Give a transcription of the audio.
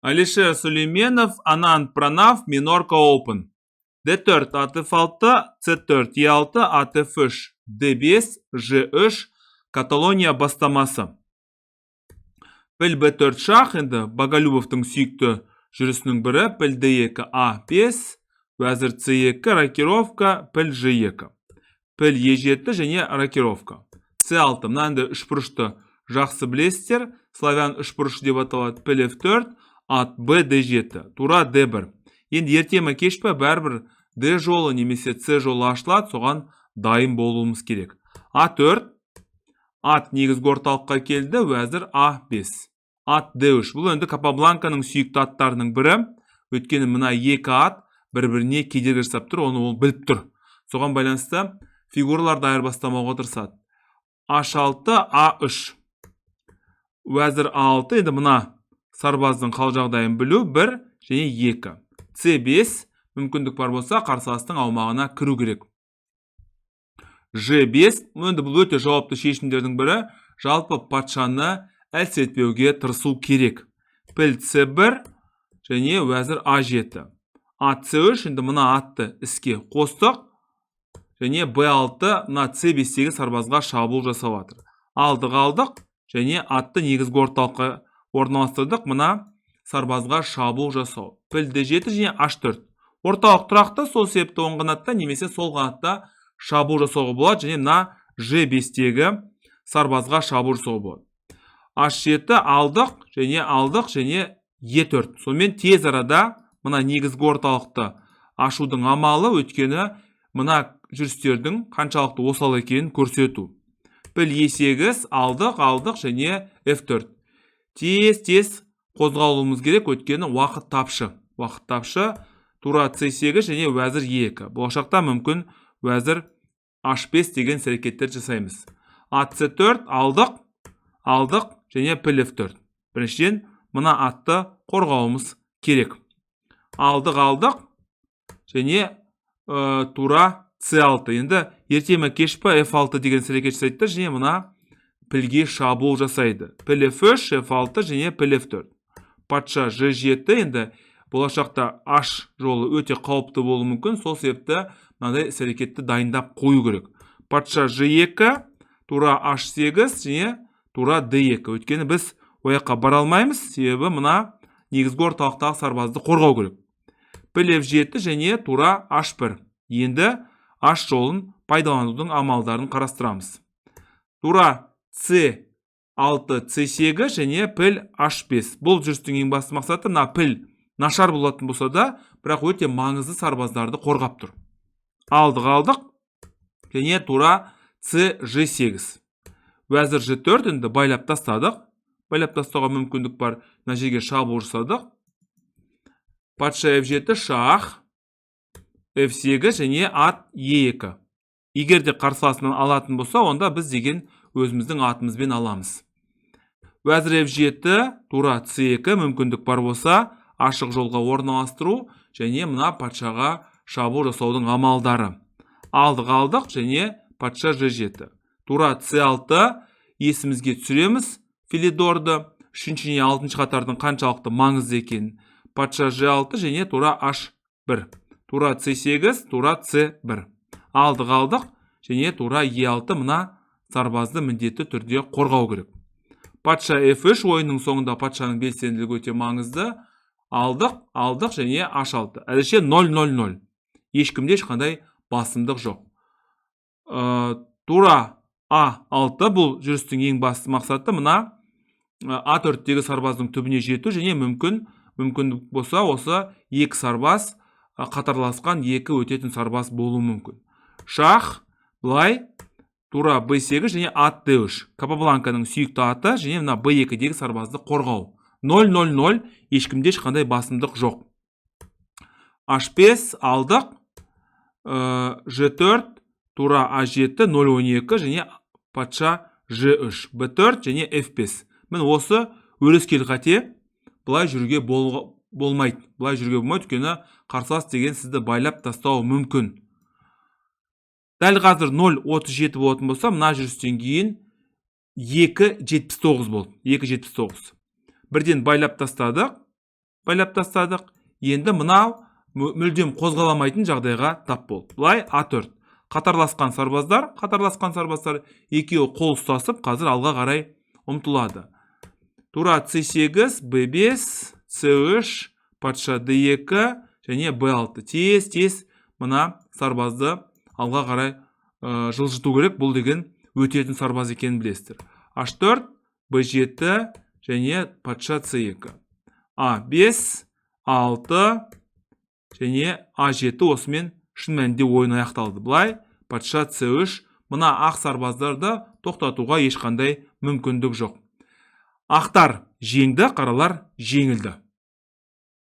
Алишер Сулейменов, Анан Пранав, Минорка Open. D4, AT6, C4, E6, AT3, D5, G3, Каталония бастамасы. Піл B4 шах, енді Багалюбовтың сүйікті жүрісінің бірі, піл D2, A5, вәзір C2, рокировка, піл G2. Піл E7 және рокировка. C6, мына енді үшбұрышты жақсы білесіздер, славян үшбұрыш деп аталады, піл F4, ат Б D7, тура D1. Енді ертеме кеш пе бәрбір D жолы немесе C жолы ашылады, соған дайын болуымыз керек. A4, ат негізгі орталыққа келді, вәзір A5. Ат D3. Бұл енді Капабланканың сүйікті аттарының бірі. Өткені мына екі ат бір-біріне кедергі жасап тұр, оны ол біліп тұр. Соған байланысты фигураларды айырбастамауға тырысады. H6, A3. Вәзір A6, енді мына сарбаздың қал жағдайын білу 1 және 2. C5, мүмкіндік бар болса, қарсыластың аумағына кіру керек. G5, енді бұл өте жауапты шешімдердің бірі, жалпы патшаны әлсіретпеуге тырысу керек. Піл C1 және вәзір A7. Ат C3, енді мына атты іске қостық, және B6 мына C5-тегі сарбазға шабуыл жасап жатыр. Алдық және атты негізгі орталыққа орналастырдық, мына сарбазға шабуыл жасау. Піл D7 және H4. Орталық тұрақты, сол себепті оң қанатта немесе сол қанатта шабуыл жасауға болады, және мына G5-тегі сарбазға шабуыл жасауға болады. H7 алдық және E4. Сонымен тез арада мына негізгі орталықты ашудың амалы, өткені мына жүрістердің қаншалықты осал екенін көрсету. Піл E8 алдық және F4. Тез қозғалуымыз керек, өткені уақыт тапшы. Тура C8 және вәзір E2. Болашақта мүмкін вәзір H5 деген әрекеттер жасаймыз. Ат C4 алдық және піл F4. Біріншіден мына атты қорғауымыз керек. Алдық және тура C6. Енді ертеме кеш па F6 деген әрекет жасайды және мына пілге шабуыл жасайды. Піл F3, F6 және піл F4. Патша G7, енді болашақта H жолы өте қауіпті болуы мүмкін, сол себепті мынандай әрекетті дайындап қою керек. Патша G2, тура H8 және тура D2. Өйткені біз ояққа бара алмаймыз, себебі мына негізгі орталықтағы сарбазды қорғау керек. Піл F7 және тура H1. Енді H жолын пайдаланудың амалдарын қарастырамыз. Тура C6, C8 және піл H5. Бұл жүрістің ең басты мақсаты мына піл нашар болатын болса да, бірақ өте маңызды сарбаздарды қорғап тұр. Алдық және тура C G8. Вәзір G4 енді байлап тастадық. Байлап тастауға мүмкіндік бар, мына жерге шабуыл жасадық. Патша F7 шах, F8 және ат E2. Егер де қарсыласынан алатын болса, онда біз деген өзіміздің атымызбен аламыз. Вәзір F7 тура C2 мүмкіндік бар болса, ашық жолға орналастыру және мына патшаға шабуыл жасаудың амалдары. Алдық және патша G7. Тура C6 есімізге түсіреміз Филидорды, 3-ші және 6-ші қатардың қаншалықты маңызды екен. Патша G6 және тура H1. Тура C8, тура C1. Алдық және тура E6 мына сарбазды міндетті түрде қорғау керек. Патша F3 ойынның соңында патшаның белсенділігі өте маңызды. Алдық және H6. Әдіше 0-0-0. Ешкімде ешқандай басымдық жоқ. Тура A6 бұл жүрістің ең басты мақсаты мына A4-тегі сарбаздың түбіне жету және мүмкіндік болса осы екі сарбаз қатарласқан екі өтетін сарбаз болуы мүмкін. Шах, былай, тура B8 және ат D3. Капабланканың сүйікті аты және мына B2-дегі сарбазды қорғау. 0-0-0, ешкімде ешқандай басымдық жоқ. H5 алдық, G4, тура A7, 0-12 және патша G3, B4 және F5. Мен осы өрескел қате, бұлай жүруге болмайды. Өйткені қарсылас деген сізді байлап тастауы мүмкін. Дәл қазір 0-37 болатын болса, мына жүрістен кейін 2-79 болды. 2-79. Бірден байлап тастадық. байлап тастадық. Енді мынау мүлдем қозғаламайтын жағдайға тап болды. Бұлай А4. Қатарласқан сарбаздар екеуі қол ұстасып, қазір алға қарай ұмтылады. Тура С8, Б5, С3, патша Д2 және Б6. Тез мына сарбазды алға қарай жылжыту керек. Бұл деген өтетін сарбаз екенін білесіздер. H4, Б7 және патша С2. А5, А6 және А7 осымен шын мәнінде ойын аяқталды. Бұлай патша С3. Мына ақ сарбаздарды тоқтатуға ешқандай мүмкіндік жоқ. Ақтар жеңді, қаралар жеңілді.